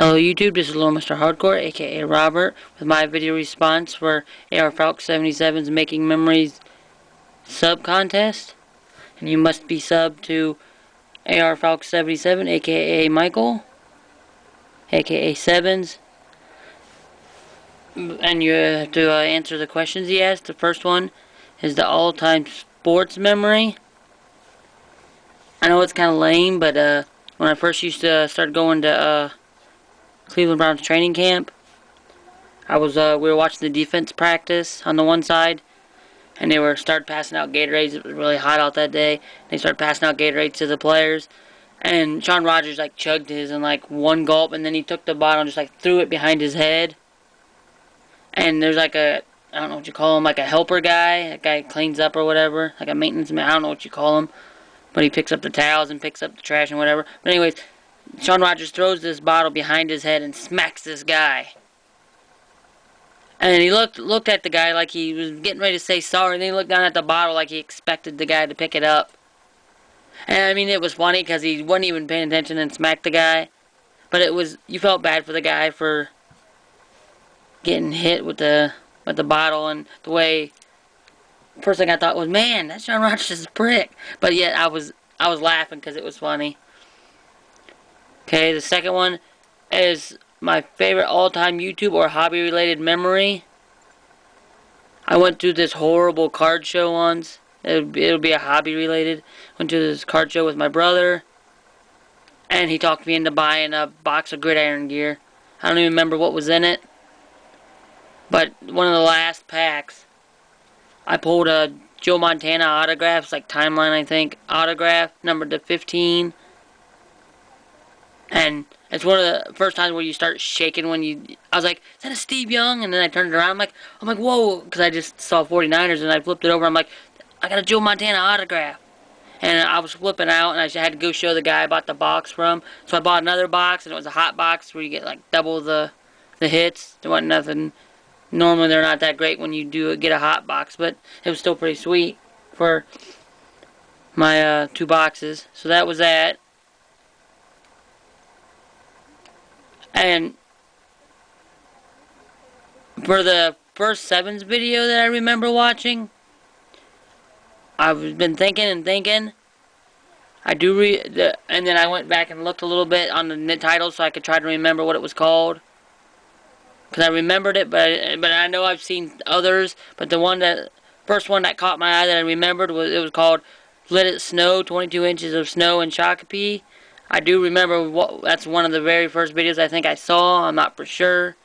Hello YouTube, this is Little Mr. Hardcore, aka Robert, with my video response for AR Falcon 77's Making Memories sub contest. And you must be subbed to AR Falcon 77, aka Michael, aka Sevens. And you have to answer the questions he asked. The first one is the all-time sports memory. I know it's kind of lame, but when I first used to start going to Cleveland Browns training camp, we were watching the defense practice on the one side, and they started passing out Gatorades. It was really hot out that day. They started passing out Gatorades to the players, and Shawn Rogers chugged his in one gulp, and then he took the bottle and just threw it behind his head. And there's I don't know what you call him, a helper guy. That guy cleans up or whatever, a maintenance man. I don't know what you call him, but he picks up the towels and picks up the trash and whatever. But anyways, Shawn Rogers throws this bottle behind his head and smacks this guy. And he looked at the guy like he was getting ready to say sorry, and then he looked down at the bottle like he expected the guy to pick it up. And I mean, it was funny because he wasn't even paying attention and smacked the guy. But you felt bad for the guy for getting hit with the bottle, and the way, first thing I thought was, man, that Shawn Rogers is a prick. But yet I was laughing because it was funny. Okay, the second one is my favorite all-time YouTube or hobby-related memory. I went to this horrible card show once. It'll be a hobby-related. Went to this card show with my brother, and he talked me into buying a box of gridiron gear. I don't even remember what was in it, but one of the last packs, I pulled a Joe Montana autograph, Timeline, I think, autograph, numbered to 15. And it's one of the first times where you start shaking I was like, is that a Steve Young? And then I turned it around, I'm like, whoa, because I just saw 49ers, and I flipped it over, I'm like, I got a Joe Montana autograph. And I was flipping out, and I had to go show the guy I bought the box from. So I bought another box, and it was a hot box where you get double the hits. There wasn't nothing. Normally they're not that great when you get a hot box, but it was still pretty sweet for my 2 boxes. So that was that. And for the first Sevens video that I remember watching, I've been thinking and thinking. And then I went back and looked a little bit on the title so I could try to remember what it was called. Because I remembered it, but I know I've seen others. But the first one that caught my eye that I remembered was called Let It Snow, 22 Inches of Snow in Shakopee. I do remember that's one of the very first videos I think I saw. I'm not for sure,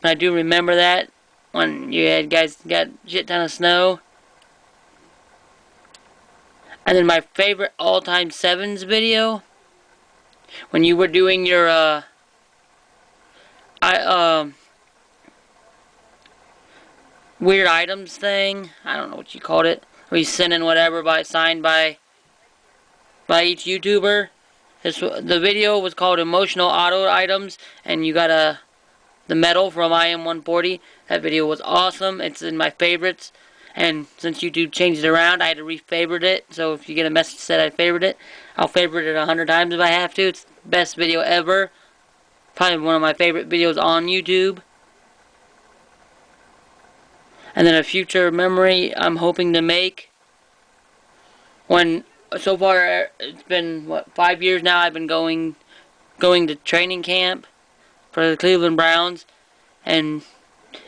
but I do remember that when you had guys got shit ton of snow. And then my favorite all-time Sevens video, when you were doing your weird items thing. I don't know what you called it. Where you sent in whatever signed by each YouTuber. The video was called Emotional Auto Items, and you got the medal from IM140. That video was awesome. It's in my favorites, and since YouTube changed it around, I had to re-favorite it. So if you get a message that said I favored it, I'll favorite it 100 times if I have to. It's the best video ever. Probably one of my favorite videos on YouTube. And then a future memory I'm hoping to make, so far it's been 5 years now I've been going to training camp for the Cleveland Browns, and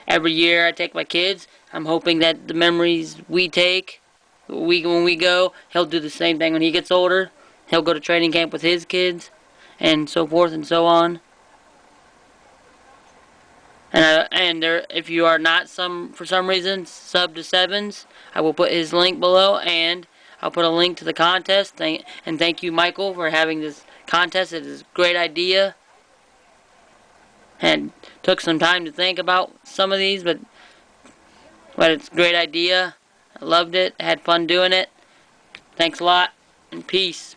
every year I take my kids. I'm hoping that the memories we take when we go, he'll do the same thing when he gets older. He'll go to training camp with his kids, and so forth and so on. And if you are not for some reason sub to Sevens, I will put his link below, and I'll put a link to the contest. And thank you, Michael, for having this contest. It is a great idea, and took some time to think about some of these, but it's a great idea. I loved it. I had fun doing it. Thanks a lot, and peace.